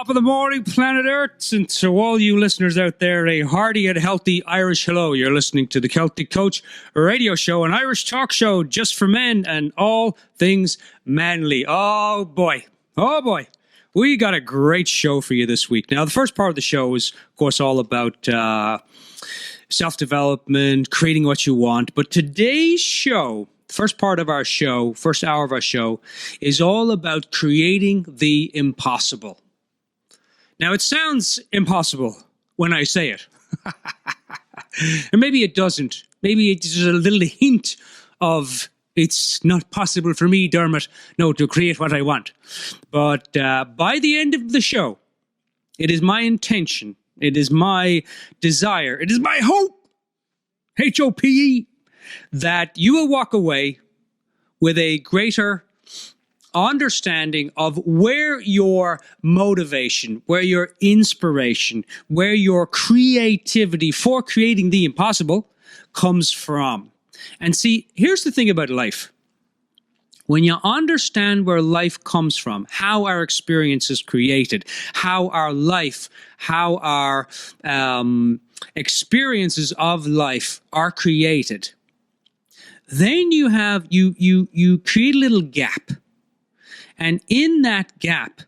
Top of the morning, planet Earth, and to all you listeners out there, a hearty and healthy Irish hello. You're listening to the Celtic Coach radio show, an Irish talk show just for men and all things manly. Oh boy, we got a great show for you this week. Now, the first part of the show is, of course, all about self-development, creating what you want. But today's show, first part of our show, first hour of our show, is all about creating the impossible. Now, it sounds impossible when I say it. And maybe it doesn't. Maybe it's just a little hint of it's not possible for me, Dermot, to create what I want. But by the end of the show, it is my intention, it is my desire, it is my hope, H-O-P-E, that you will walk away with a greater understanding of where your motivation, where your inspiration, where your creativity for creating the impossible comes from. And see, here's the thing about life. When you understand where life comes from, how our experience is created, how our life, how our experiences of life are created, then you create a little gap. And in that gap,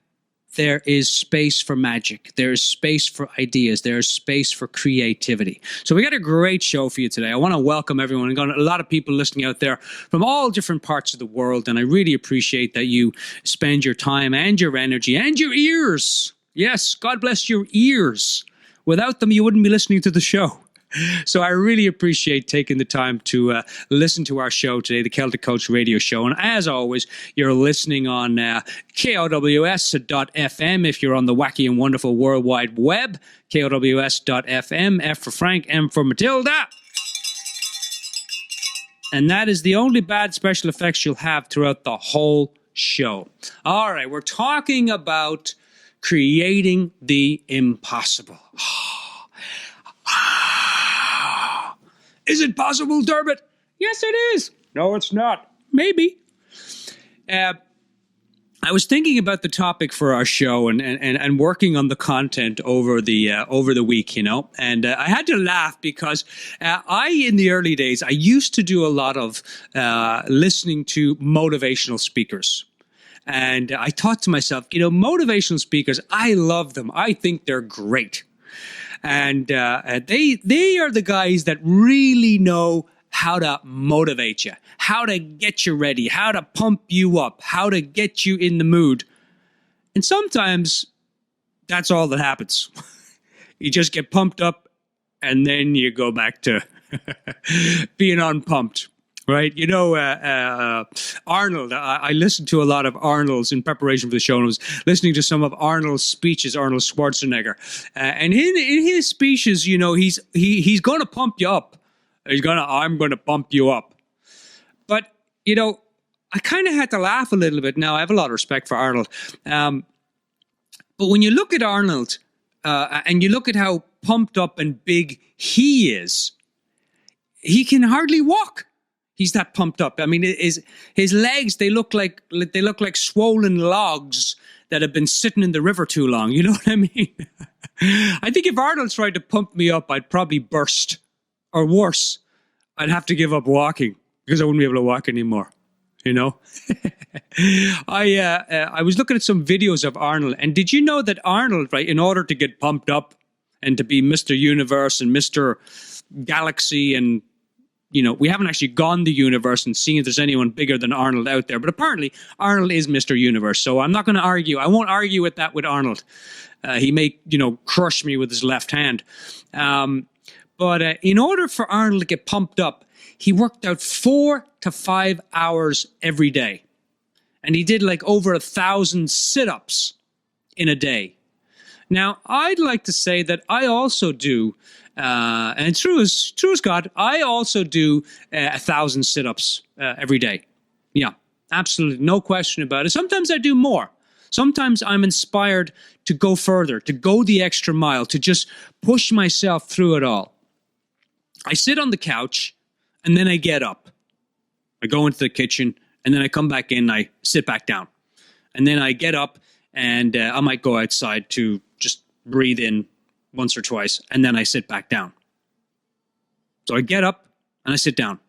there is space for magic. There is space for ideas. There is space for creativity. So we got a great show for you today. I want to welcome everyone. We've got a lot of people listening out there from all different parts of the world, and I really appreciate that you spend your time and your energy and your ears. Yes, God bless your ears. Without them, you wouldn't be listening to the show. So I really appreciate taking the time to listen to our show today, the Celtic Coach radio show. And as always, you're listening on KOWS.FM if you're on the wacky and wonderful World Wide Web, KOWS.FM, F for Frank, M for Matilda. And that is the only bad special effects you'll have throughout the whole show. All right, we're talking about creating the impossible. Is it possible, Dermot? Yes, it is. No, it's not. Maybe. I was thinking about the topic for our show and working on the content over the week, and I had to laugh because in the early days, I used to do a lot of listening to motivational speakers. And I thought to myself, motivational speakers, I love them. I think they're great. And they are the guys that really know how to motivate you, how to get you ready, how to pump you up, how to get you in the mood. And sometimes that's all that happens. You just get pumped up and then you go back to being unpumped. Right. Arnold, I listened to a lot of Arnold's in preparation for the show, and I was listening to some of Arnold's speeches, Arnold Schwarzenegger. And in his speeches, he's going to pump you up. I'm going to pump you up. But, I kind of had to laugh a little bit. Now, I have a lot of respect for Arnold. But when you look at Arnold and you look at how pumped up and big he is, he can hardly walk. He's that pumped up. I mean, his legs, they look like swollen logs that have been sitting in the river too long. You know what I mean? I think if Arnold tried to pump me up, I'd probably burst. Or worse, I'd have to give up walking because I wouldn't be able to walk anymore. I was looking at some videos of Arnold, and did you know that Arnold, right, in order to get pumped up and to be Mr. Universe and Mr. Galaxy and we haven't actually gone the universe and seen if there's anyone bigger than Arnold out there. But apparently, Arnold is Mr. Universe. So I'm not going to argue. I won't argue with that with Arnold. He may, crush me with his left hand. But in order for Arnold to get pumped up, he worked out 4 to 5 hours every day. And he did like over 1,000 sit-ups in a day. Now, I'd like to say that I also do and true as God, I also do 1,000 sit-ups every day. Yeah, absolutely. No question about it. Sometimes I do more. Sometimes I'm inspired to go further, to go the extra mile, to just push myself through it all. I sit on the couch and then I get up. I go into the kitchen and then I come back in and I sit back down. And then I get up and I might go outside to just breathe in once or twice, and then I sit back down. So I get up and I sit down.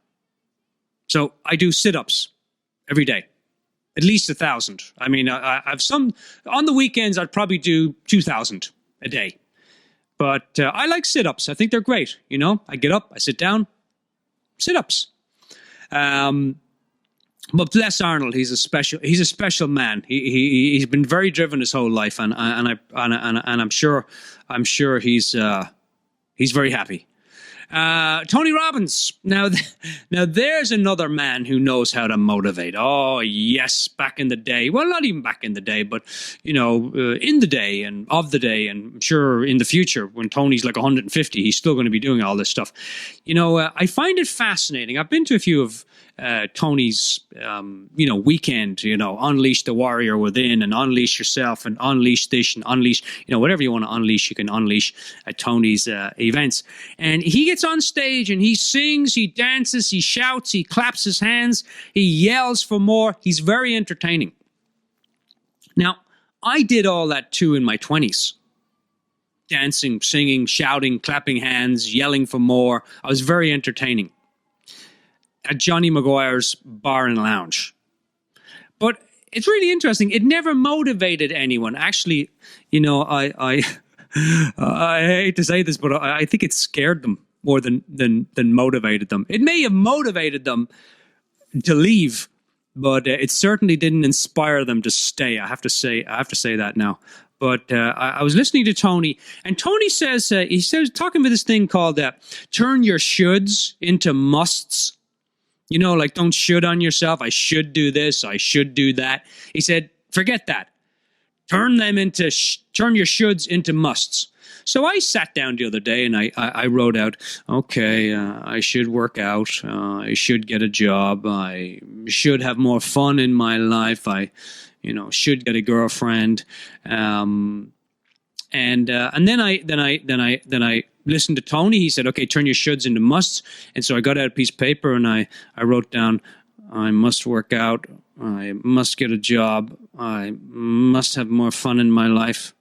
So I do sit-ups every day, at least 1,000. I mean, I've some on the weekends. I'd probably do 2,000 a day, but I like sit-ups. I think they're great. You know, I get up, I sit down, sit-ups. But bless Arnold, he's a special man. He's been very driven his whole life, and I'm sure he's very happy. Tony Robbins. Now there's another man who knows how to motivate. Oh yes, back in the day. Well, not even back in the day, but in the day and of the day, and I'm sure in the future when Tony's like 150, he's still going to be doing all this stuff. I find it fascinating. I've been to a few of Tony's, weekend, unleash the warrior within, and unleash yourself, and unleash this, and unleash, whatever you want to unleash, you can unleash at Tony's events. And he gets on stage and he sings, he dances, he shouts, he claps his hands, he yells for more. He's very entertaining. Now, I did all that too in my 20s. Dancing, singing, shouting, clapping hands, yelling for more. I was very entertaining at Johnny Maguire's Bar and Lounge. But it's really interesting. It never motivated anyone. Actually, I hate to say this, but I think it scared them more than motivated them. It may have motivated them to leave, but it certainly didn't inspire them to stay. I have to say that now. But I was listening to Tony, and Tony says, talking about this thing called turn your shoulds into musts. Like don't should on yourself. I should do this. I should do that. He said, forget that. Turn your shoulds into musts. So I sat down the other day and I wrote out, okay, I should work out. I should get a job. I should have more fun in my life. I should get a girlfriend. And then I listened to Tony. He said, okay, turn your shoulds into musts. And so I got out a piece of paper and I wrote down, I must work out. I must get a job. I must have more fun in my life.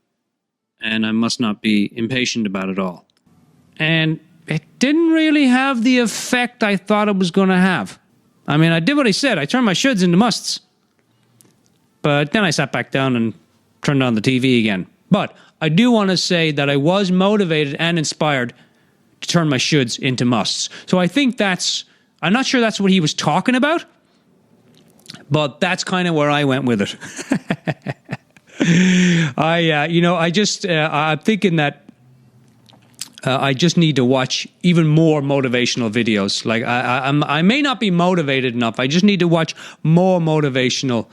And I must not be impatient about it all. And it didn't really have the effect I thought it was going to have. I mean, I did what he said. I turned my shoulds into musts. But then I sat back down and turned on the TV again. But I do want to say that I was motivated and inspired to turn my shoulds into musts. So I think I'm not sure that's what he was talking about, but that's kind of where I went with it. I'm thinking that I just need to watch even more motivational videos. Like I may not be motivated enough. I just need to watch more motivational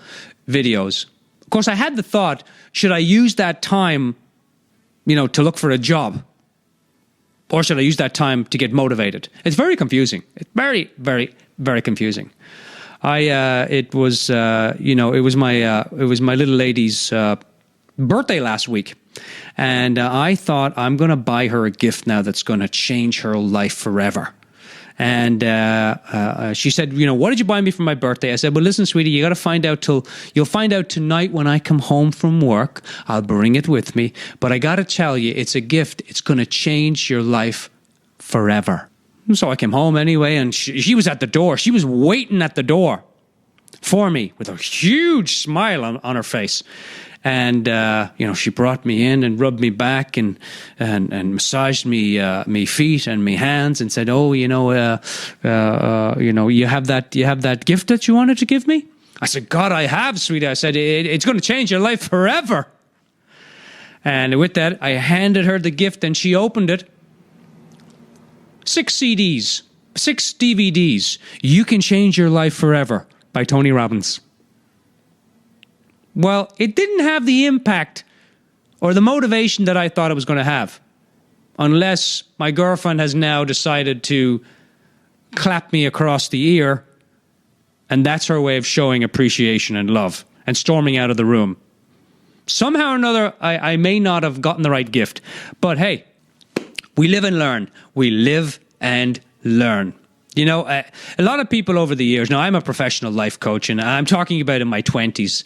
videos. Of course, I had the thought, should I use that time, to look for a job? Or should I use that time to get motivated? It's very confusing. It's very, very, very confusing. It was my little lady's birthday last week. And I thought, I'm going to buy her a gift now that's going to change her life forever. And she said, what did you buy me for my birthday? I said, well, listen, sweetie, you'll find out tonight when I come home from work. I'll bring it with me. But I got to tell you, it's a gift. It's going to change your life forever. So I came home anyway, and she was at the door. She was waiting at the door for me with a huge smile on her face. And, she brought me in and rubbed me back and massaged me feet and me hands and said, oh, you have that gift that you wanted to give me? I said, God, I have, sweetie. I said, it's going to change your life forever. And with that, I handed her the gift and she opened it. 6 CDs, 6 DVDs. You Can Change Your Life Forever by Tony Robbins. Well, it didn't have the impact or the motivation that I thought it was going to have, unless my girlfriend has now decided to clap me across the ear, and that's her way of showing appreciation and love and storming out of the room. Somehow or another, I may not have gotten the right gift, but hey, we live and learn. We live and learn. You know, a lot of people over the years, now I'm a professional life coach, and I'm talking about in my 20s,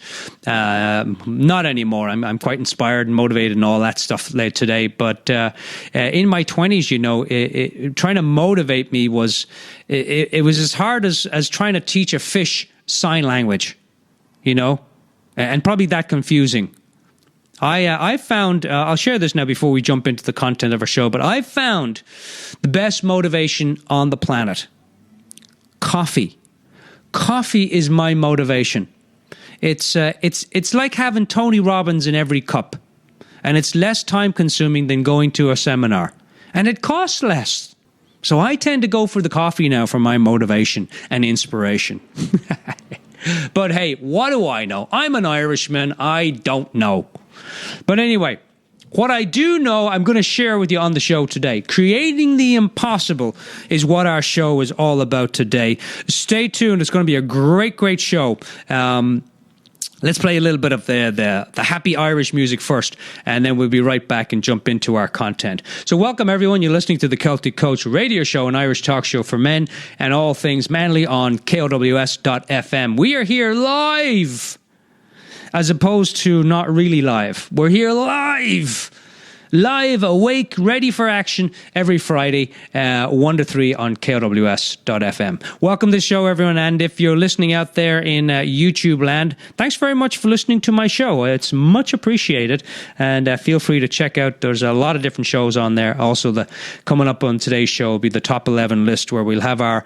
not anymore. I'm quite inspired and motivated and all that stuff today. But in my 20s, you know, trying to motivate me was, it was as hard as trying to teach a fish sign language, you know, and probably that confusing. I found, I'll share this now before we jump into the content of our show, but I found the best motivation on the planet. Coffee. Coffee is my motivation. It's like having Tony Robbins in every cup, and it's less time consuming than going to a seminar, and it costs less. So I tend to go for the coffee now for my motivation and inspiration. But hey, what do I know? I'm an Irishman. I don't know. But anyway, what I do know, I'm going to share with you on the show today. Creating the impossible is what our show is all about today. Stay tuned. It's going to be a great, great show. Let's play a little bit of the happy Irish music first, and then we'll be right back and jump into our content. So welcome, everyone. You're listening to the Celtic Coach radio show, an Irish talk show for men and all things manly on KOWS.FM. We are here live, as opposed to not really live. We're here live, awake, ready for action every Friday, 1 to 3 on KOWS.FM. Welcome to the show, everyone. And if you're listening out there in YouTube land, thanks very much for listening to my show. It's much appreciated. And feel free to check out, there's a lot of different shows on there. Also, coming up on today's show will be the top 11 list, where we'll have our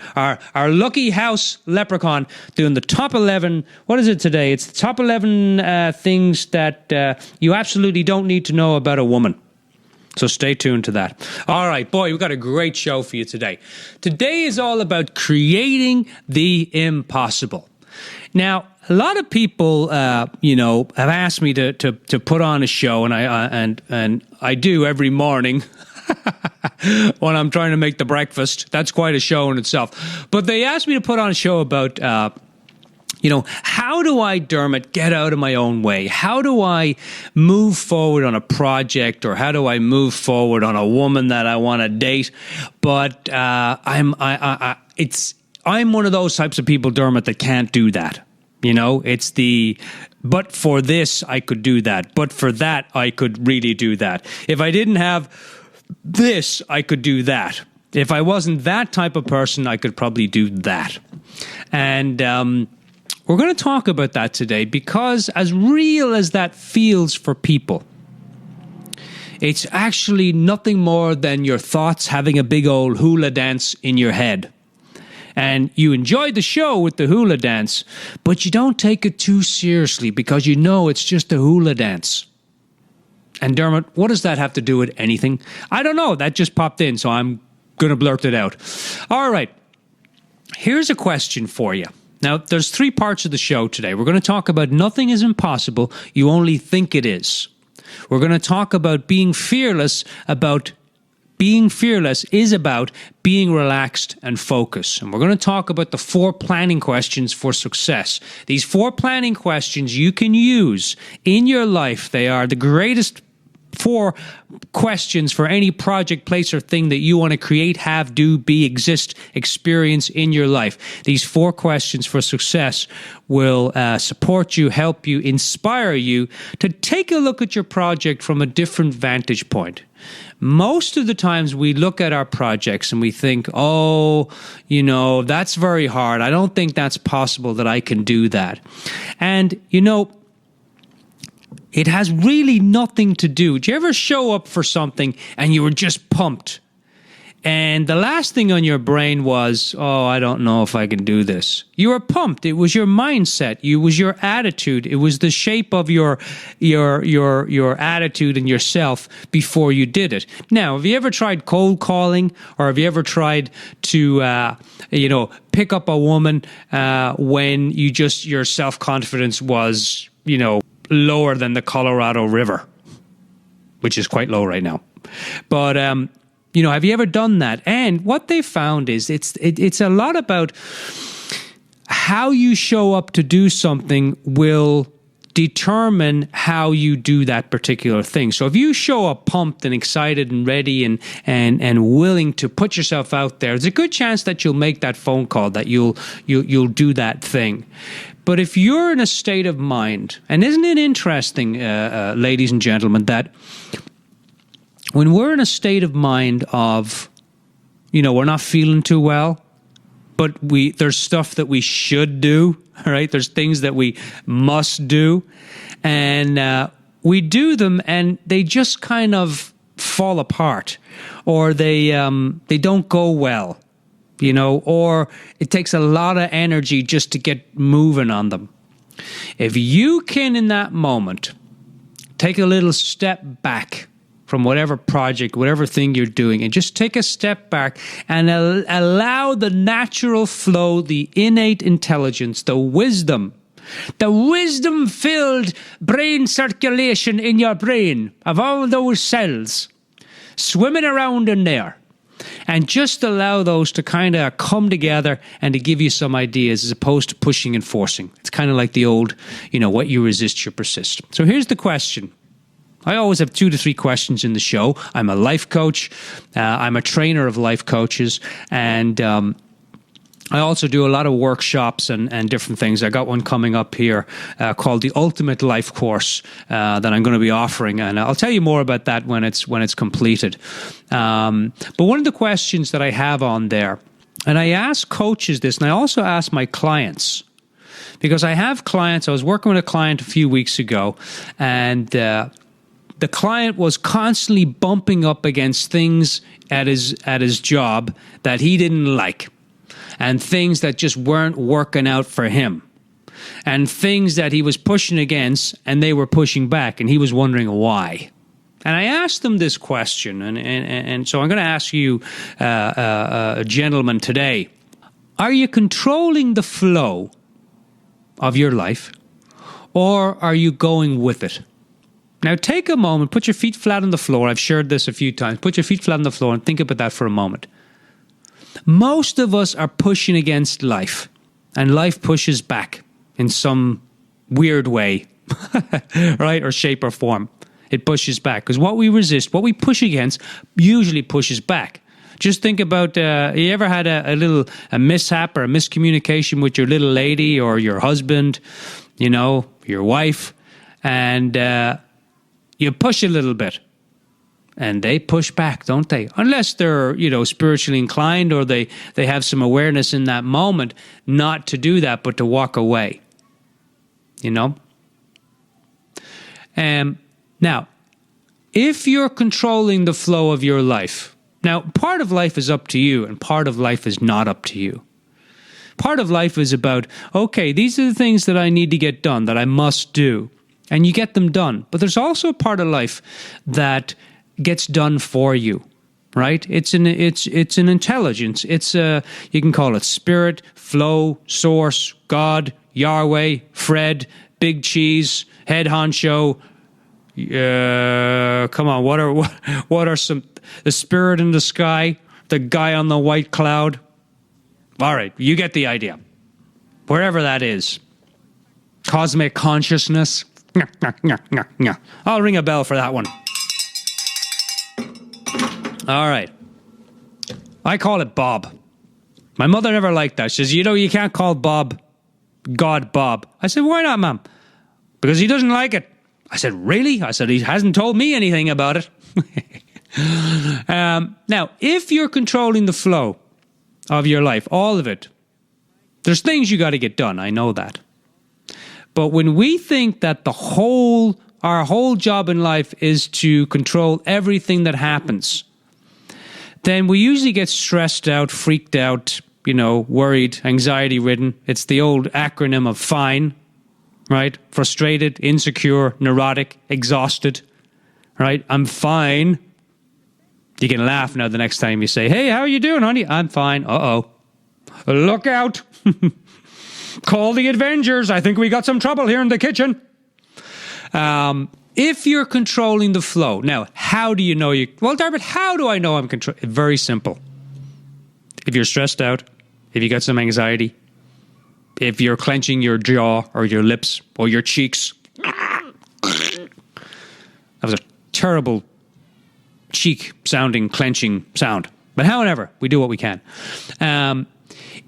lucky house leprechaun doing the top 11. What is it today? It's the top 11 things that you absolutely don't need to know about a woman. So stay tuned to that. All right, boy, we've got a great show for you today. Today is all about creating the impossible. Now, a lot of people, have asked me to put on a show, and I do every morning when I'm trying to make the breakfast. That's quite a show in itself. But they asked me to put on a show about how do I, Dermot, get out of my own way? How do I move forward on a project, or how do I move forward on a woman that I want to date? But I'm one of those types of people, Dermot, that can't do that. You know, it's but for this, I could do that. But for that, I could really do that. If I didn't have this, I could do that. If I wasn't that type of person, I could probably do that. And we're going to talk about that today, because as real as that feels for people, it's actually nothing more than your thoughts having a big old hula dance in your head. And you enjoyed the show with the hula dance, but you don't take it too seriously, because you know it's just a hula dance. And Dermot, what does that have to do with anything? I don't know. That just popped in, so I'm going to blurt it out. All right. Here's a question for you. Now, there's 3 parts of the show today. We're going to talk about nothing is impossible, you only think it is. We're going to talk about being fearless. Being fearless is about being relaxed and focused. And we're going to talk about the 4 planning questions for success. These 4 planning questions you can use in your life. They are the greatest 4 questions for any project, place, or thing that you want to create, have, do, be, exist, experience in your life. These 4 questions for success will support you, help you, inspire you to take a look at your project from a different vantage point. Most of the times we look at our projects and we think, that's very hard. I don't think that's possible that I can do that. And, it has really nothing to do. Do you ever show up for something and you were just pumped, and the last thing on your brain was, I don't know if I can do this? You were pumped. It was your mindset. It was your attitude. It was the shape of your attitude and yourself before you did it. Now, have you ever tried cold calling, or have you ever tried to, pick up a woman when your self-confidence was, lower than the Colorado River, which is quite low right now? But, have you ever done that? And what they found is it's a lot about how you show up to do something will determine how you do that particular thing. So if you show up pumped and excited and ready and willing to put yourself out there, there's a good chance that you'll make that phone call, that you'll do that thing. But if you're in a state of mind, and isn't it interesting, ladies and gentlemen, that when we're in a state of mind of, we're not feeling too well, but there's stuff that we should do, right? There's things that we must do, and we do them, and they just kind of fall apart, or they don't go well, or it takes a lot of energy just to get moving on them. If you can, in that moment, take a little step back from whatever project, whatever thing you're doing, and just take a step back and allow the natural flow, the innate intelligence, the wisdom-filled brain circulation in your brain of all those cells swimming around in there, and just allow those to kind of come together and to give you some ideas as opposed to pushing and forcing. It's kind of like the old, what you resist, you persist. So here's the question. I always have 2 to 3 questions in the show. I'm a life coach. I'm a trainer of life coaches. And I also do a lot of workshops and different things. I got one coming up here called the Ultimate Life Course that I'm going to be offering. And I'll tell you more about that when it's completed. But one of the questions that I have on there, and I ask coaches this, and I also ask my clients, because I have clients. I was working with a client a few weeks ago, and the client was constantly bumping up against things at his job that he didn't like, and things that just weren't working out for him, and things that he was pushing against and they were pushing back, and he was wondering why. And I asked them this question, and so I'm going to ask you, gentlemen, today, are you controlling the flow of your life, or are you going with it? Now, take a moment, put your feet flat on the floor. I've shared this a few times. Put your feet flat on the floor and think about that for a moment. Most of us are pushing against life, and life pushes back in some weird way, right? Or shape or form. It pushes back because what we resist, what we push against, usually pushes back. Just think about, you ever had a mishap or a miscommunication with your little lady or your husband, your wife, and you push a little bit, and they push back, don't they? Unless they're, spiritually inclined, or they have some awareness in that moment not to do that, but to walk away, Now, if you're controlling the flow of your life, now, part of life is up to you, and part of life is not up to you. Part of life is about, okay, these are the things that I need to get done, that I must do. And you get them done. But there's also a part of life that gets done for you, right? It's an intelligence. It's you can call it spirit, flow, source, God, Yahweh, Fred, Big Cheese, Head Honcho. Come on, what are some, the spirit in the sky, the guy on the white cloud? All right, you get the idea. Wherever that is. Cosmic consciousness. I'll ring a bell for that one. All right. I call it Bob. My mother never liked that. She says, you can't call God Bob. I said, why not, Mom? Because he doesn't like it. I said, really? I said, he hasn't told me anything about it. Now, if you're controlling the flow of your life, all of it, there's things you got to get done. I know that. But when we think that our whole job in life is to control everything that happens, then we usually get stressed out, freaked out, worried, anxiety-ridden. It's the old acronym of FINE, right? Frustrated, insecure, neurotic, exhausted, right? I'm fine. You can laugh now the next time you say, hey, how are you doing, honey? I'm fine. Uh-oh. Look out. Call the Avengers. I think we got some trouble here in the kitchen. If you're controlling the flow. Now, how do you know well, Dermot, how do I know I'm controlling? Very simple. If you're stressed out, if you got some anxiety, if you're clenching your jaw or your lips or your cheeks, That was a terrible cheek-sounding, clenching sound. But however, we do what we can.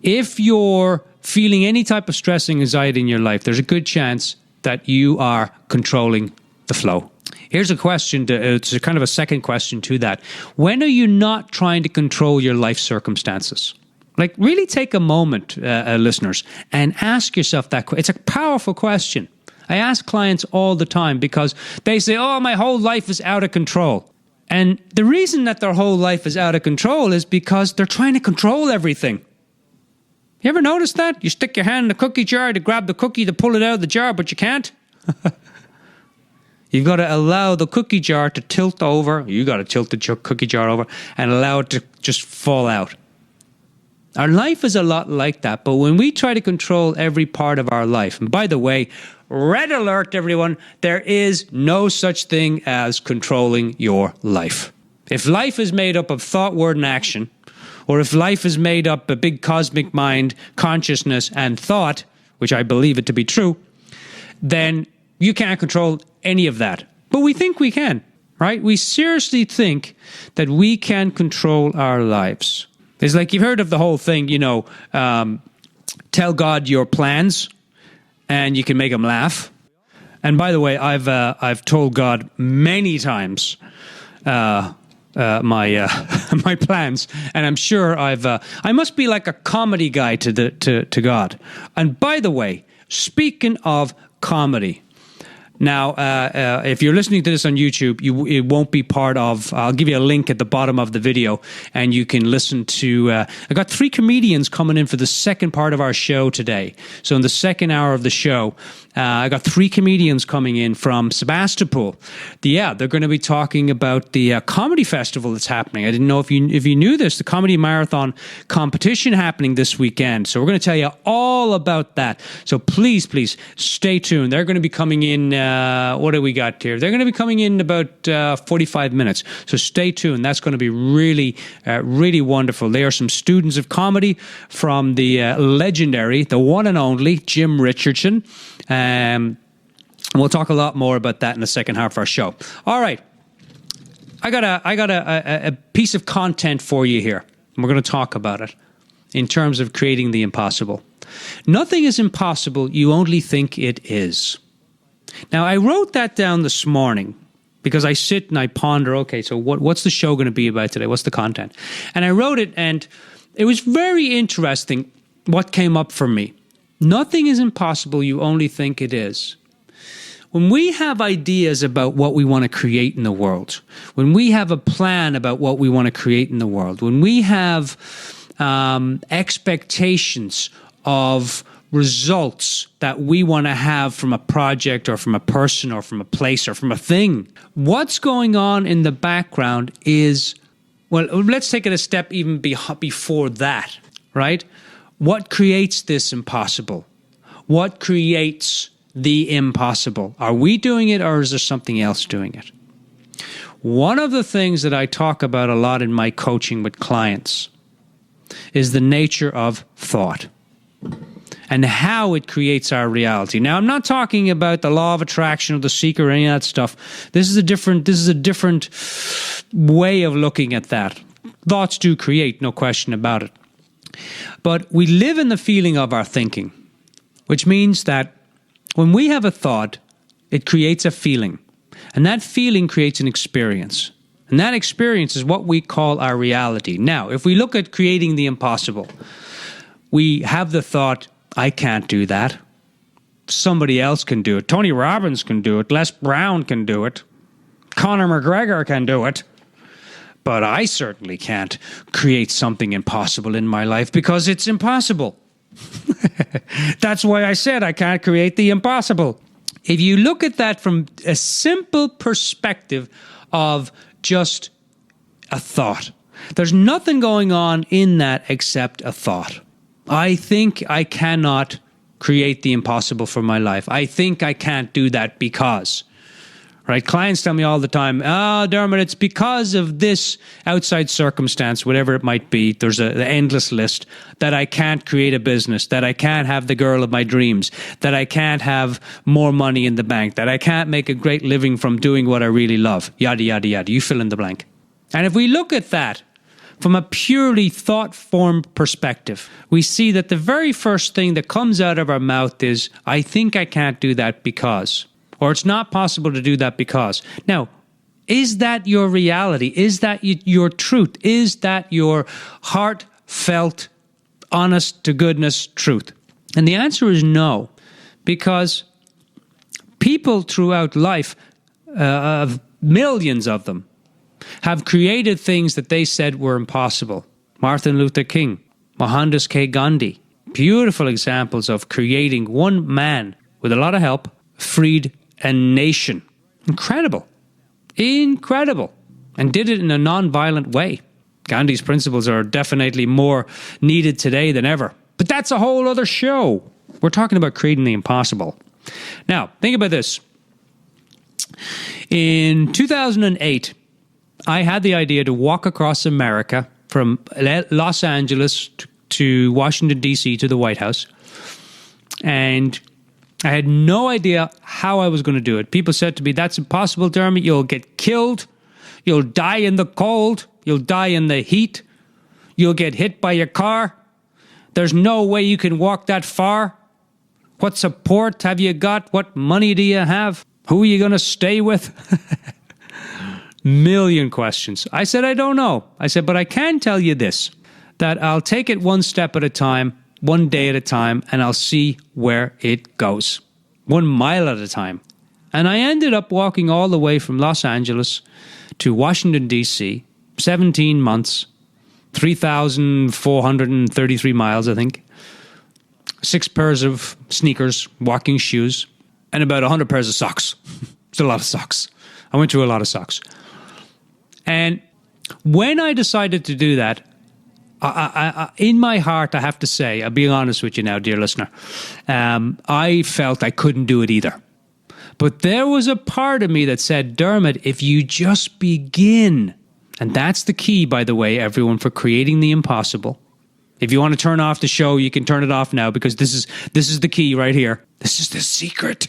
If you're feeling any type of stress and anxiety in your life, there's a good chance that you are controlling the flow. Here's a question, it's a kind of a second question to that. When are you not trying to control your life circumstances? Like, really take a moment, listeners, and ask yourself that question. It's a powerful question. I ask clients all the time because they say, oh, my whole life is out of control. And the reason that their whole life is out of control is because they're trying to control everything. You ever notice that? You stick your hand in the cookie jar to grab the cookie to pull it out of the jar, but you can't. You've got to allow the cookie jar to tilt over. You got to tilt the cookie jar over and allow it to just fall out. Our life is a lot like that, but when we try to control every part of our life, and by the way, red alert, everyone, there is no such thing as controlling your life. If life is made up of thought, word, and action, or if life is made up of big cosmic mind, consciousness, and thought, which I believe it to be true, then you can't control any of that. But we think we can, right? We seriously think that we can control our lives. It's like you've heard of the whole thing, tell God your plans and you can make him laugh. And by the way, I've told God many times my plans, and I'm sure I must be like a comedy guy to God. And by the way, speaking of comedy, now if you're listening to this on YouTube, it won't be part of. I'll give you a link at the bottom of the video, and you can listen to. I got 3 comedians coming in for the second part of our show today. So in the second hour of the show, I got 3 comedians coming in from Sebastopol. They're going to be talking about the comedy festival that's happening. I didn't know if you knew this. The comedy marathon competition happening this weekend. So we're going to tell you all about that. So please stay tuned. They're going to be coming in. What do we got here? They're going to be coming in about 45 minutes. So stay tuned. That's going to be really, really wonderful. They are some students of comedy from the legendary, the one and only Jim Richardson. We'll talk a lot more about that in the second half of our show. All right. I got a piece of content for you here. We're going to talk about it in terms of creating the impossible. Nothing is impossible. You only think it is. Now, I wrote that down this morning because I sit and I ponder, okay, so what's the show going to be about today? What's the content? And I wrote it, and it was very interesting what came up for me. Nothing is impossible, you only think it is. When we have ideas about what we want to create in the world, when we have a plan about what we want to create in the world, when we have expectations of results that we want to have from a project or from a person or from a place or from a thing, what's going on in the background is, well, let's take it a step even before that, right? What creates this impossible? What creates the impossible? Are we doing it, or is there something else doing it? One of the things that I talk about a lot in my coaching with clients is the nature of thought and how it creates our reality. Now, I'm not talking about the law of attraction or the seeker or any of that stuff. This is a different way of looking at that. Thoughts do create, no question about it. But we live in the feeling of our thinking, which means that when we have a thought, it creates a feeling. And that feeling creates an experience. And that experience is what we call our reality. Now, if we look at creating the impossible, we have the thought, I can't do that. Somebody else can do it. Tony Robbins can do it. Les Brown can do it. Conor McGregor can do it. But I certainly can't create something impossible in my life because it's impossible. That's why I said I can't create the impossible. If you look at that from a simple perspective of just a thought, there's nothing going on in that except a thought. I think I cannot create the impossible for my life. I think I can't do that because, right? Clients tell me all the time, "Oh, Dermot, it's because of this outside circumstance, whatever it might be. There's an endless list that I can't create a business, that I can't have the girl of my dreams, that I can't have more money in the bank, that I can't make a great living from doing what I really love, yada, yada, yada." You fill in the blank. And if we look at that from a purely thought-formed perspective, we see that the very first thing that comes out of our mouth is, "I think I can't do that because," or "It's not possible to do that because." Now, is that your reality? Is that your truth? Is that your heartfelt, honest-to-goodness truth? And the answer is no, because people throughout life, millions of them, have created things that they said were impossible. Martin Luther King, Mohandas K. Gandhi, beautiful examples of creating one man, with a lot of help, freed a nation. Incredible. Incredible. And did it in a non-violent way. Gandhi's principles are definitely more needed today than ever. But that's a whole other show. We're talking about creating the impossible. Now, think about this. In 2008, I had the idea to walk across America from Los Angeles to Washington, D.C. to the White House. And I had no idea how I was going to do it. People said to me, "That's impossible, Dermot. You'll get killed. You'll die in the cold. You'll die in the heat. You'll get hit by your car. There's no way you can walk that far. What support have you got? What money do you have? Who are you going to stay with?" Million questions. I said, "I don't know." I said, "But I can tell you this, that I'll take it one step at a time, one day at a time, and I'll see where it goes. 1 mile at a time." And I ended up walking all the way from Los Angeles to Washington, D.C., 17 months, 3,433 miles, I think, 6 pairs of sneakers, walking shoes, and about 100 pairs of socks. It's a lot of socks. I went through a lot of socks. And when I decided to do that, I in my heart, I have to say, I'm being honest with you now, dear listener, I felt I couldn't do it either. But there was a part of me that said, "Dermot, if you just begin," and that's the key, by the way, everyone, for creating the impossible. If you want to turn off the show, you can turn it off now, because this is the key right here. This is the secret.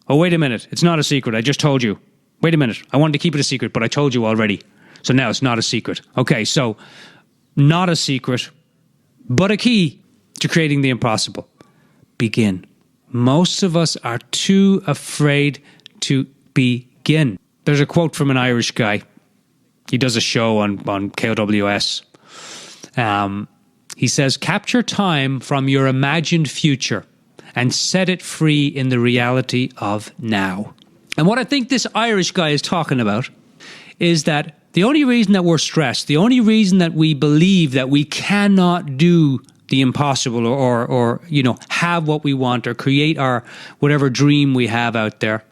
Oh, wait a minute. It's not a secret. I just told you. Wait a minute. I wanted to keep it a secret, but I told you already. So now it's not a secret. Okay, so not a secret, but a key to creating the impossible. Begin. Most of us are too afraid to begin. There's a quote from an Irish guy. He does a show on KOWS. He says, "Capture time from your imagined future and set it free in the reality of now." And what I think this Irish guy is talking about is that the only reason that we're stressed, the only reason that we believe that we cannot do the impossible or have what we want or create our whatever dream we have out there,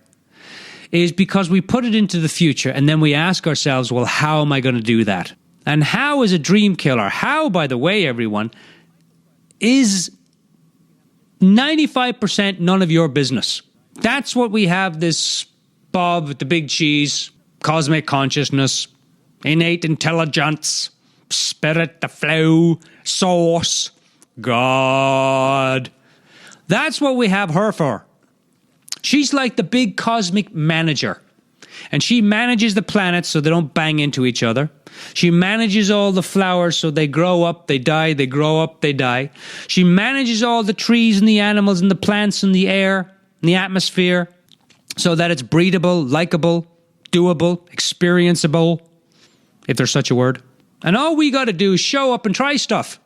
is because we put it into the future and then we ask ourselves, well, how am I going to do that? And how is a dream killer? How, by the way, everyone, is 95% none of your business. That's what we have this Bob with the big cheese, cosmic consciousness, innate intelligence, spirit, the flow, source, God. That's what we have her for. She's like the big cosmic manager. And she manages the planets so they don't bang into each other. She manages all the flowers so they grow up, they die, they grow up, they die. She manages all the trees and the animals and the plants and the air and the atmosphere so that it's breathable, likable, doable, experienceable, if there's such a word. And all we got to do is show up and try stuff.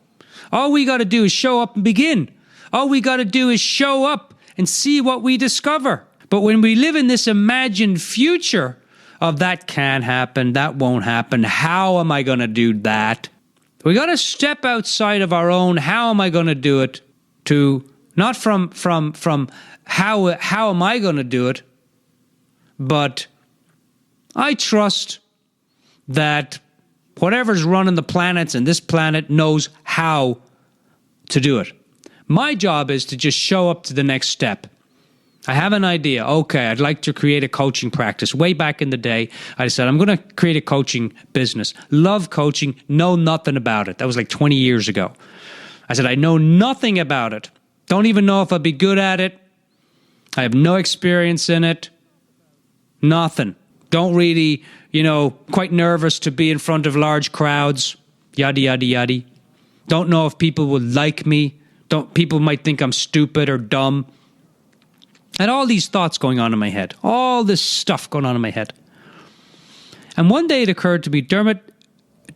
All we got to do is show up and begin. All we got to do is show up and see what we discover. But when we live in this imagined future of that can't happen, that won't happen, how am I going to do that? We got to step outside of our own, how am I going to do it, to not from how am I going to do it, but I trust that whatever's running the planets and this planet knows how to do it. My job is to just show up to the next step I have an idea. Okay, I'd like to create a coaching practice. Way back in the day, I said, I'm going to create a coaching business. Love coaching, know nothing about it. That was like 20 years ago. I said, I know nothing about it. Don't even know if I'd be good at it. I have no experience in it. Nothing. Don't really, quite nervous to be in front of large crowds. Yada, yada, yada. Don't know if people would like me. People might think I'm stupid or dumb. I had all these thoughts going on in my head. All this stuff going on in my head. And one day it occurred to me, Dermot,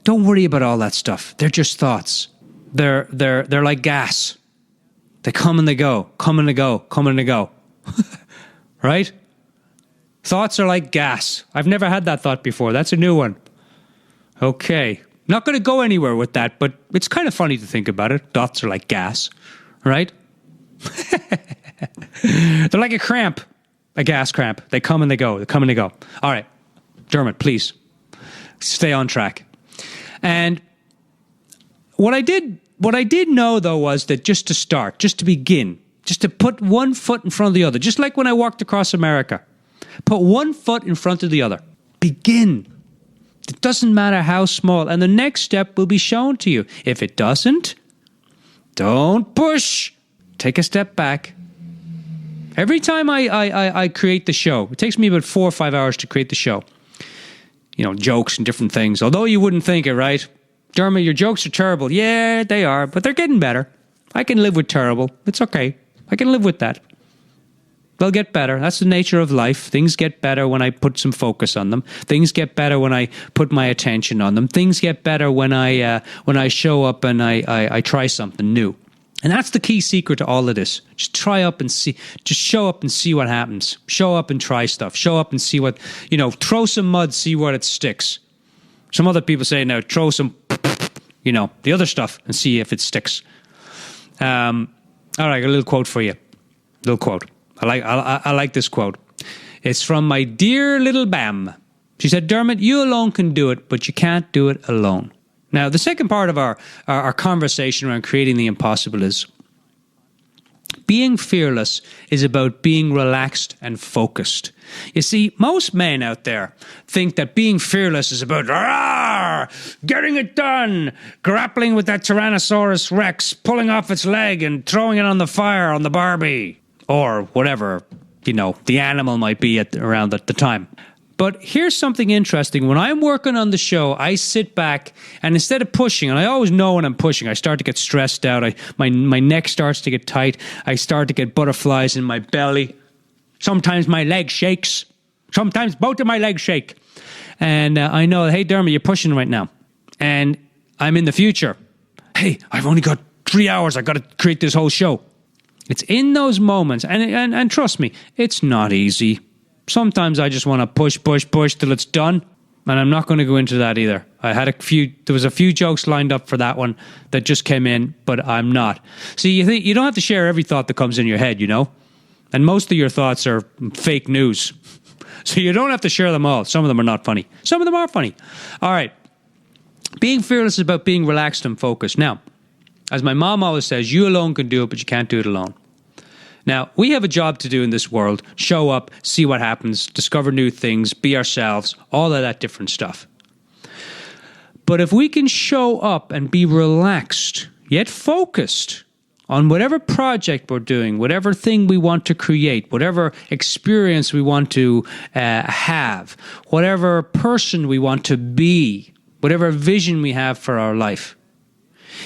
don't worry about all that stuff. They're just thoughts. They're like gas. They come and they go, come and they go, come and they go. Right? Thoughts are like gas. I've never had that thought before. That's a new one. Okay. Not going to go anywhere with that, but it's kind of funny to think about it. Thoughts are like gas, right? They're like a cramp, a gas cramp. They come and they go. They come and they go. All right, Dermot, please stay on track. And what I did know, though, was that just to start, just to begin, just to put one foot in front of the other, just like when I walked across America, put one foot in front of the other. Begin. It doesn't matter how small. And the next step will be shown to you. If it doesn't, don't push. Take a step back. Every time I create the show, it takes me about 4 or 5 hours to create the show. Jokes and different things. Although you wouldn't think it, right? Dermot, your jokes are terrible. Yeah, they are, but they're getting better. I can live with terrible. It's okay. I can live with that. They'll get better. That's the nature of life. Things get better when I put some focus on them. Things get better when I put my attention on them. Things get better when I show up and I try something new. And that's the key secret to all of this. Just try up and see. Just show up and see what happens. Show up and try stuff. Show up and see what, throw some mud, see what it sticks. Some other people say, now throw some, the other stuff and see if it sticks. All right, I got a little quote for you. Little quote. I like this quote. It's from my dear little Bam. She said, Dermot, you alone can do it, but you can't do it alone. Now, the second part of our conversation around creating the impossible is being fearless is about being relaxed and focused. You see, most men out there think that being fearless is about getting it done, grappling with that Tyrannosaurus Rex, pulling off its leg and throwing it on the fire on the Barbie, or whatever, the animal might be around at the time. But here's something interesting. When I'm working on the show, I sit back and instead of pushing, and I always know when I'm pushing, I start to get stressed out. My neck starts to get tight. I start to get butterflies in my belly. Sometimes my leg shakes. Sometimes both of my legs shake. And I know, hey, Dermot, you're pushing right now. And I'm in the future. Hey, I've only got 3 hours. I've got to create this whole show. It's in those moments. And trust me, it's not easy. Sometimes I just want to push till it's done. And I'm not going to go into that either. There was a few jokes lined up for that one that just came in, but I'm not. See, you don't have to share every thought that comes in your head, And most of your thoughts are fake news. So you don't have to share them all. Some of them are not funny. Some of them are funny. All right. Being fearless is about being relaxed and focused. Now, as my mom always says, you alone can do it, but you can't do it alone. Now, we have a job to do in this world. Show up, see what happens, discover new things, be ourselves, all of that different stuff. But if we can show up and be relaxed, yet focused on whatever project we're doing, whatever thing we want to create, whatever experience we want to have, whatever person we want to be, whatever vision we have for our life,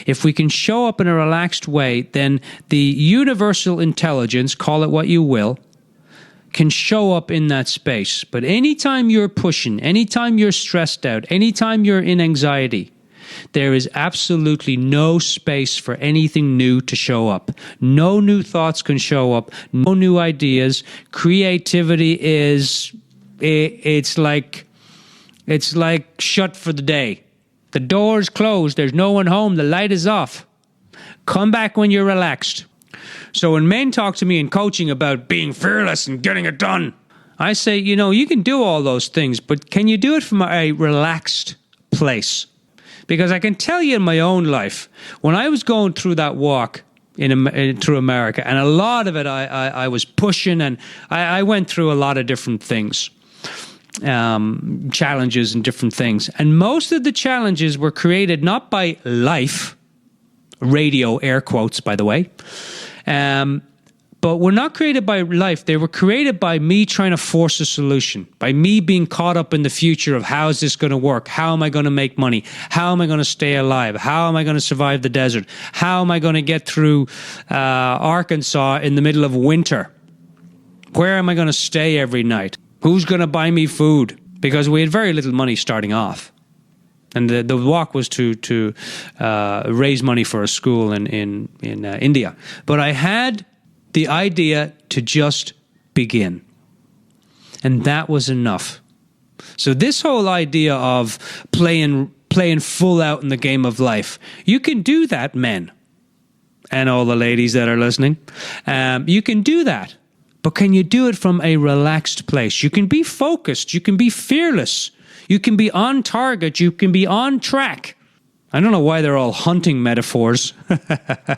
if we can show up in a relaxed way, then the universal intelligence, call it what you will, can show up in that space. But anytime you're pushing, anytime you're stressed out, anytime you're in anxiety, there is absolutely no space for anything new to show up. No new thoughts can show up, no new ideas. Creativity it's like shut for the day. The door's closed. There's no one home. The light is off. Come back when you're relaxed. So when men talk to me in coaching about being fearless and getting it done, I say, you can do all those things, but can you do it from a relaxed place? Because I can tell you in my own life, when I was going through that walk, through America. And a lot of it I was pushing, and I went through a lot of different things, challenges and different things. And most of the challenges were created not by life, radio air quotes, by the way, but were not created by life. They were created by me trying to force a solution, by me being caught up in the future of how is this going to work? How am I going to make money? How am I going to stay alive? How am I going to survive the desert? How am I going to get through Arkansas in the middle of winter? Where am I going to stay every night? Who's going to buy me food? Because we had very little money starting off. And the walk was to raise money for a school in India. But I had the idea to just begin. And that was enough. So this whole idea of playing full out in the game of life, you can do that, men, and all the ladies that are listening. You can do that. But can you do it from a relaxed place? You can be focused. You can be fearless. You can be on target. You can be on track. I don't know why they're all hunting metaphors. I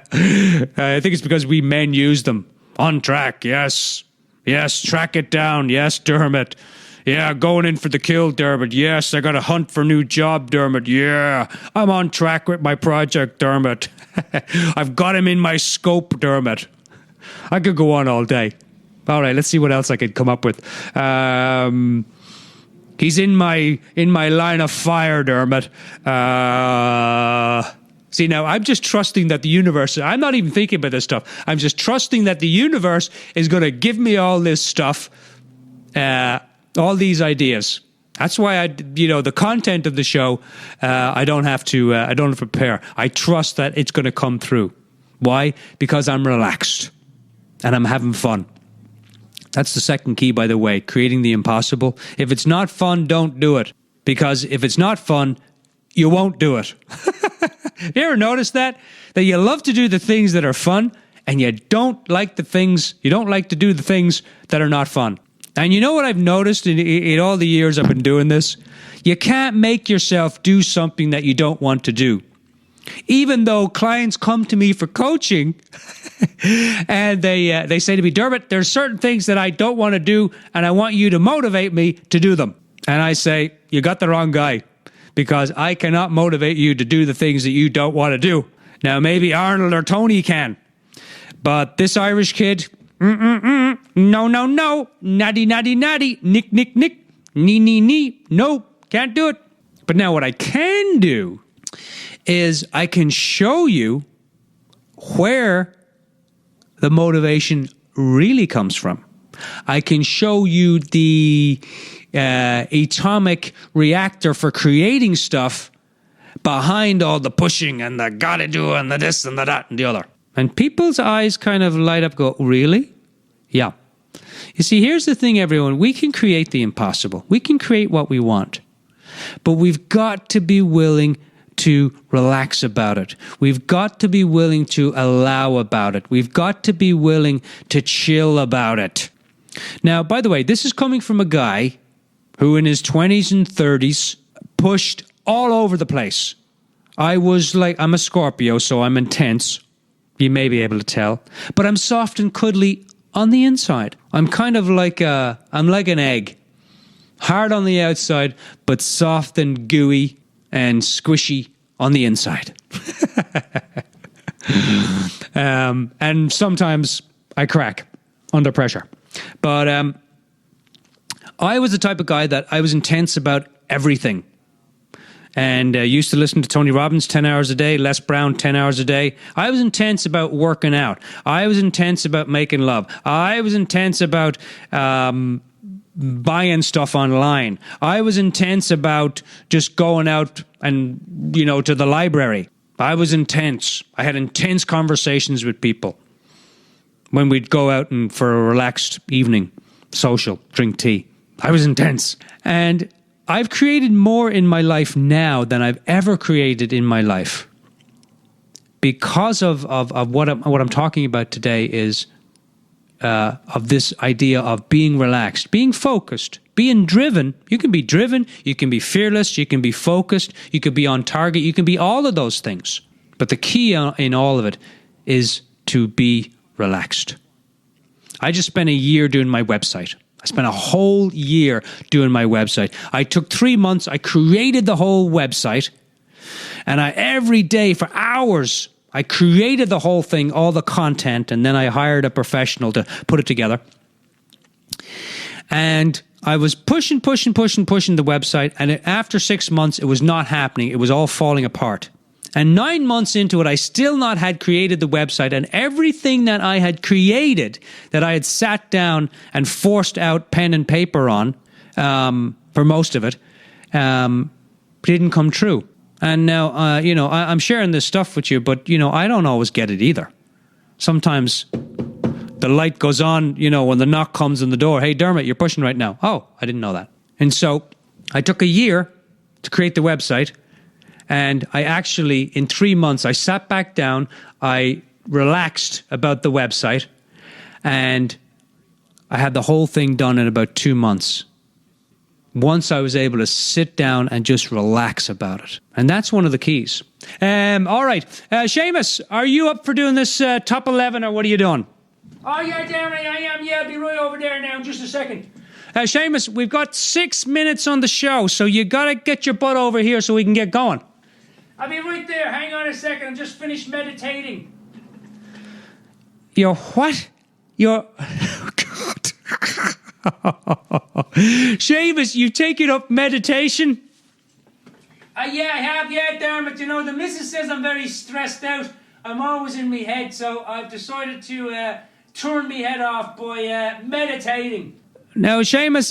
think it's because we men use them. On track, yes. Yes, track it down. Yes, Dermot. Yeah, going in for the kill, Dermot. Yes, I got to hunt for a new job, Dermot. Yeah, I'm on track with my project, Dermot. I've got him in my scope, Dermot. I could go on all day. All right, let's see what else I could come up with. He's in my line of fire, Dermot. See, now I'm just trusting that the universe, I'm not even thinking about this stuff. I'm just trusting that the universe is going to give me all this stuff, all these ideas. That's why the content of the show, I don't have to prepare. I trust that it's going to come through. Why? Because I'm relaxed and I'm having fun. That's the second key, by the way, creating the impossible. If it's not fun, don't do it. Because if it's not fun, you won't do it. Have you ever noticed that? That you love to do the things that are fun, and you don't like to do the things that are not fun. And you know what I've noticed in all the years I've been doing this? You can't make yourself do something that you don't want to do. Even though clients come to me for coaching and they say to me, Dermot, there's certain things that I don't want to do, and I want you to motivate me to do them. And I say, you got the wrong guy, because I cannot motivate you to do the things that you don't want to do. Now, maybe Arnold or Tony can, but this Irish kid, no, natty, nick, nee, no, can't do it. But now what I can do is I can show you where the motivation really comes from. I can show you the atomic reactor for creating stuff behind all the pushing and the gotta do and the this and the that and the other. And people's eyes kind of light up, go, really? Yeah. You see, here's the thing, everyone. We can create the impossible. We can create what we want. But we've got to be willing to relax about it. We've got to be willing to allow about it. We've got to be willing to chill about it. Now, by the way, this is coming from a guy who in his 20s and 30s pushed all over the place. I'm a Scorpio, so I'm intense. You may be able to tell. But I'm soft and cuddly on the inside. I'm kind of like I'm like an egg. Hard on the outside, but soft and gooey and squishy on the inside. And sometimes I crack under pressure. But I was the type of guy that I was intense about everything. And used to listen to Tony Robbins 10 hours a day, Les Brown 10 hours a day. I was intense about working out. I was intense about making love. I was intense about buying stuff online. I was intense about just going out and, to the library. I was intense. I had intense conversations with people when we'd go out and for a relaxed evening, social, drink tea. I was intense. And I've created more in my life now than I've ever created in my life. Because of what I'm talking about today is of this idea of being relaxed, being focused, being driven. You can be driven, you can be fearless, you can be focused, you can be on target, you can be all of those things. But the key in all of it is to be relaxed. I just spent a year doing my website. I spent a whole year doing my website. I took 3 months. I created the whole website. And every day for hours, I created the whole thing, all the content, and then I hired a professional to put it together. And I was pushing the website, and after 6 months, it was not happening. It was all falling apart. And 9 months into it, I still not had created the website, and everything that I had created, that I had sat down and forced out pen and paper on, for most of it, didn't come true. And now, I'm sharing this stuff with you, but, I don't always get it either. Sometimes the light goes on, when the knock comes on the door. Hey, Dermot, you're pushing right now. Oh, I didn't know that. And so I took a year to create the website. And I actually, in 3 months, I sat back down. I relaxed about the website. And I had the whole thing done in about 2 months. Once I was able to sit down and just relax about it. And that's one of the keys. All right. Seamus, are you up for doing this top 11 or what are you doing? Oh, yeah, Darren, I am. Yeah, I'll be right over there now in just a second. Seamus, we've got 6 minutes on the show, so you got to get your butt over here so we can get going. I'll be right there. Hang on a second. I'm just finished meditating. You're what? You're... Oh, God. Seamus, you've taken up meditation? Yeah, I have. Yeah, Dermot. The missus says I'm very stressed out. I'm always in my head, so I've decided to... turn me head off by meditating. Now, Seamus,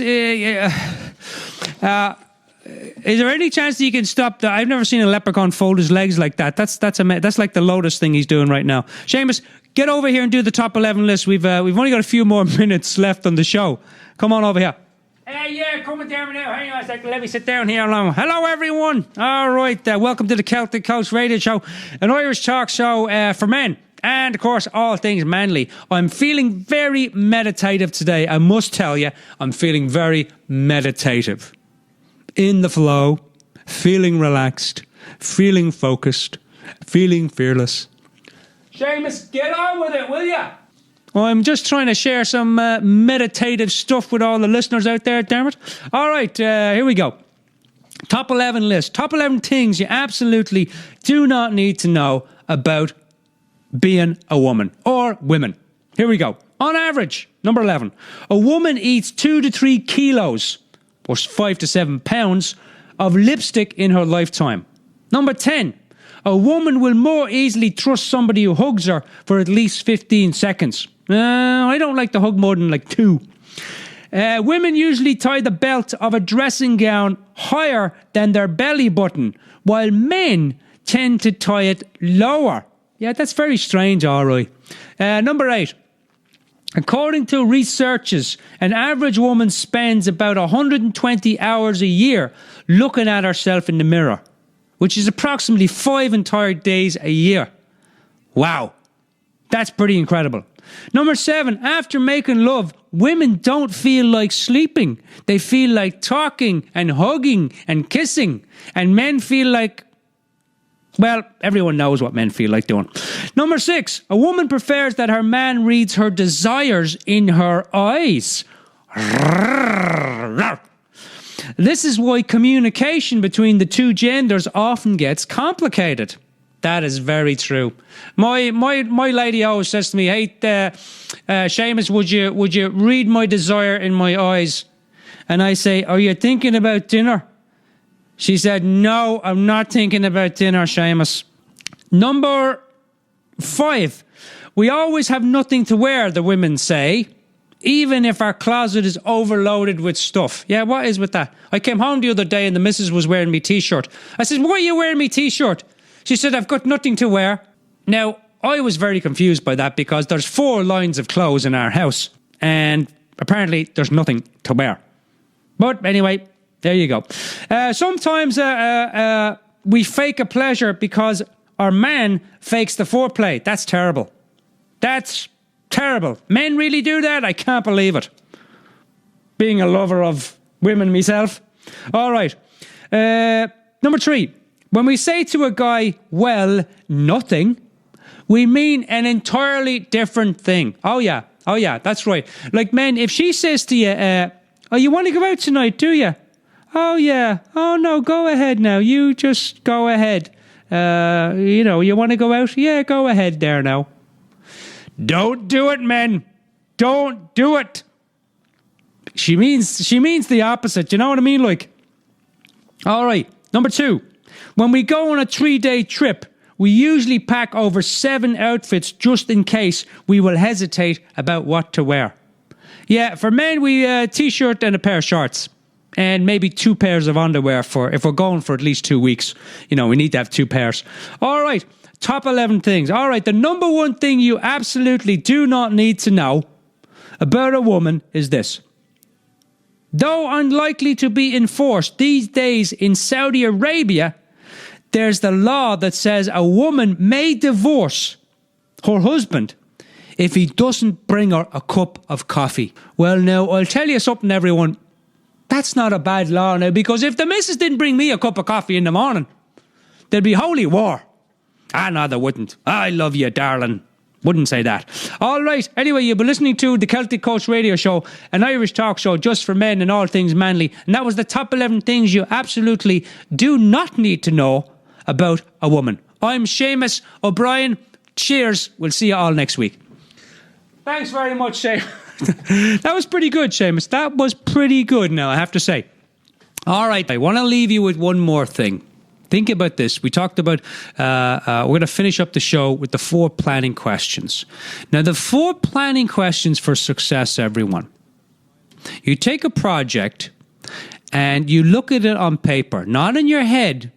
is there any chance that you can stop that? I've never seen a leprechaun fold his legs like that. That's like the lotus thing he's doing right now. Seamus, get over here and do the top 11 list. We've only got a few more minutes left on the show. Come on over here. Yeah, coming down now. Hang on a second. Let me sit down here alone. Hello, everyone. All right, welcome to the Celtic Coast Radio Show, an Irish talk show for men. And, of course, all things manly. I'm feeling very meditative today. I must tell you, I'm feeling very meditative. In the flow, feeling relaxed, feeling focused, feeling fearless. Seamus, get on with it, will ya? I'm just trying to share some meditative stuff with all the listeners out there, Dermot. All right, here we go. Top 11 list. Top 11 things you absolutely do not need to know about being a woman or women. Here we go. On average, number 11, a woman eats 2 to 3 kilos or 5 to 7 pounds of lipstick in her lifetime. Number 10, a woman will more easily trust somebody who hugs her for at least 15 seconds. I don't like to hug more than 2. Women usually tie the belt of a dressing gown higher than their belly button, while men tend to tie it lower. Yeah, that's very strange, all right. Number 8. According to researchers, an average woman spends about 120 hours a year looking at herself in the mirror, which is approximately 5 entire days a year. Wow, that's pretty incredible. Number 7, after making love, women don't feel like sleeping. They feel like talking and hugging and kissing, and men feel like... Well, everyone knows what men feel like doing. Number 6, a woman prefers that her man reads her desires in her eyes. This is why communication between the two genders often gets complicated. That is very true. My lady always says to me, "Hey, Seamus, would you read my desire in my eyes?" And I say, "Are you thinking about dinner?" She said, "No, I'm not thinking about dinner, Seamus." Number 5. We always have nothing to wear, the women say, even if our closet is overloaded with stuff. Yeah, what is with that? I came home the other day and the missus was wearing me t-shirt. I said, "Why are you wearing me t-shirt?" She said, "I've got nothing to wear." Now, I was very confused by that because there's 4 lines of clothes in our house and apparently there's nothing to wear. But anyway, there you go. Sometimes we fake a pleasure because our man fakes the foreplay. That's terrible. That's terrible. Men really do that? I can't believe it. Being a lover of women myself. All right. Number 3. When we say to a guy, "Well, nothing," we mean an entirely different thing. Oh yeah, that's right. Like, men, if she says to you, oh, you want to go out tonight, do you? Oh yeah, oh no, go ahead now, you just go ahead. You want to go out? Yeah, go ahead there now. Don't do it, men. Don't do it. She means the opposite. You know what I mean? Like, all right. Number 2, when we go on a 3-day trip, we usually pack over 7 outfits just in case we will hesitate about what to wear. Yeah, for men, we t-shirt and a pair of shorts. And maybe 2 pairs of underwear for if we're going for at least 2 weeks. We need to have 2 pairs. All right, top 11 things. All right, the number 1 thing you absolutely do not need to know about a woman is this. Though unlikely to be enforced these days in Saudi Arabia, there's the law that says a woman may divorce her husband if he doesn't bring her a cup of coffee. Well, now, I'll tell you something, everyone. That's not a bad law now, because if the missus didn't bring me a cup of coffee in the morning, there'd be holy war. No, there wouldn't. I love you, darling. Wouldn't say that. All right. Anyway, you've been listening to the Celtic Coach Radio Show, an Irish talk show just for men and all things manly. And that was the top 11 things you absolutely do not need to know about a woman. I'm Seamus O'Brien. Cheers. We'll see you all next week. Thanks very much, Seamus. That was pretty good, Seamus. That was pretty good now, I have to say. All right, I want to leave you with one more thing. Think about this. We talked about, we're going to finish up the show with the 4 planning questions. Now, the 4 planning questions for success, everyone. You take a project and you look at it on paper, not in your head.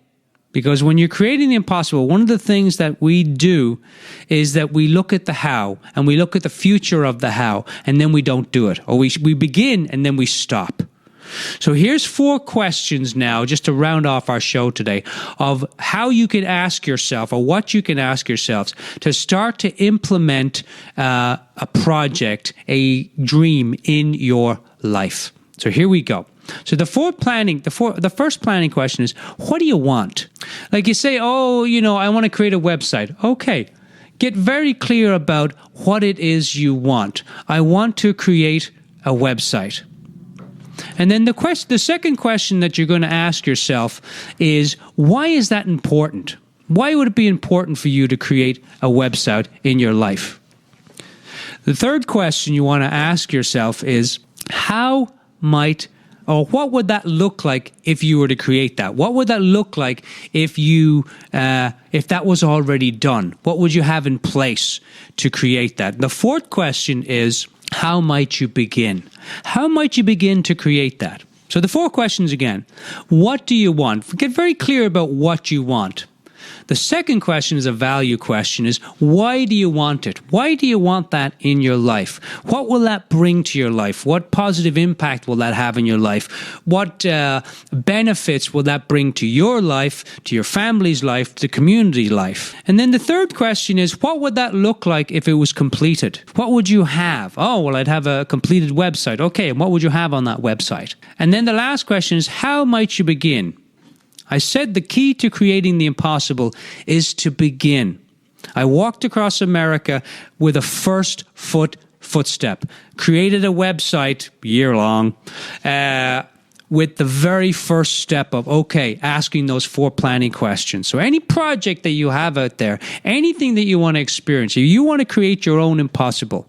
Because when you're creating the impossible, one of the things that we do is that we look at the how and we look at the future of the how, and then we don't do it. Or we begin and then we stop. So here's 4 questions now, just to round off our show today, of how you can ask yourself, or what you can ask yourselves to start to implement a project, a dream in your life. So here we go. So the first planning question is, what do you want? Like you say, I want to create a website. Okay. Get very clear about what it is you want. I want to create a website. And then the second question that you're going to ask yourself is, why is that important? Why would it be important for you to create a website in your life? The third question you want to ask yourself is, what would that look like if you were to create that? What would that look like if that was already done? What would you have in place to create that? The fourth question is, how might you begin? How might you begin to create that? So the 4 questions again. What do you want? Get very clear about what you want. The second question is a value question, is why do you want it? Why do you want that in your life? What will that bring to your life? What positive impact will that have in your life? What benefits will that bring to your life, to your family's life, to community life? And then the third question is, what would that look like if it was completed? What would you have? Oh, well, I'd have a completed website. Okay, and what would you have on that website? And then the last question is, how might you begin? I said the key to creating the impossible is to begin. I walked across America with a first footstep, created a website year-long with the very first step of, asking those 4 planning questions. So any project that you have out there, anything that you want to experience, if you want to create your own impossible,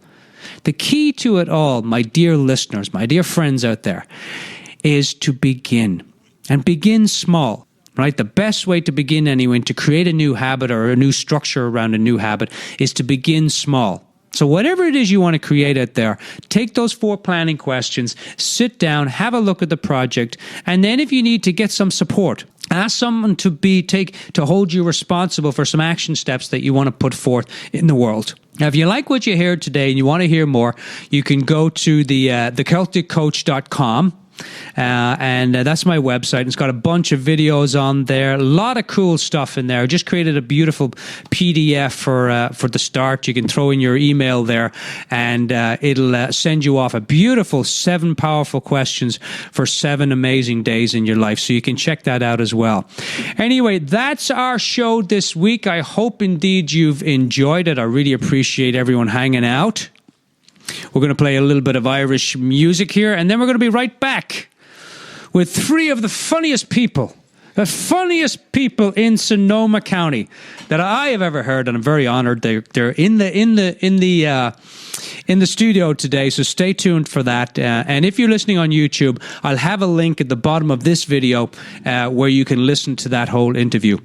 the key to it all, my dear listeners, my dear friends out there, is to begin. And begin small, right? The best way to begin anyway, to create a new habit or a new structure around a new habit, is to begin small. So whatever it is you want to create out there, take those 4 planning questions, sit down, have a look at the project, and then if you need to get some support, ask someone to hold you responsible for some action steps that you want to put forth in the world. Now, if you like what you heard today and you want to hear more, you can go to the thecelticcoach.com. and that's my website. It's got a bunch of videos on there, a lot of cool stuff in there. I just created a beautiful PDF for the start. You can throw in your email there, and it'll send you off a beautiful 7 powerful questions for 7 amazing days in your life. So you can check that out as well. Anyway, that's our show this week. I hope indeed you've enjoyed it. I really appreciate everyone hanging out. We're going to play a little bit of Irish music here, and then we're going to be right back with 3 of the funniest people in Sonoma County that I have ever heard, and I'm very honored they're in the studio today. So stay tuned for that. And if you're listening on YouTube, I'll have a link at the bottom of this video where you can listen to that whole interview.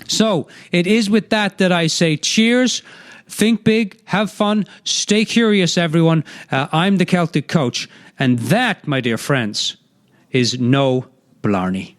So it is with that I say cheers. Think big, have fun, stay curious, everyone. I'm the Celtic Coach, and that, my dear friends, is No Blarney.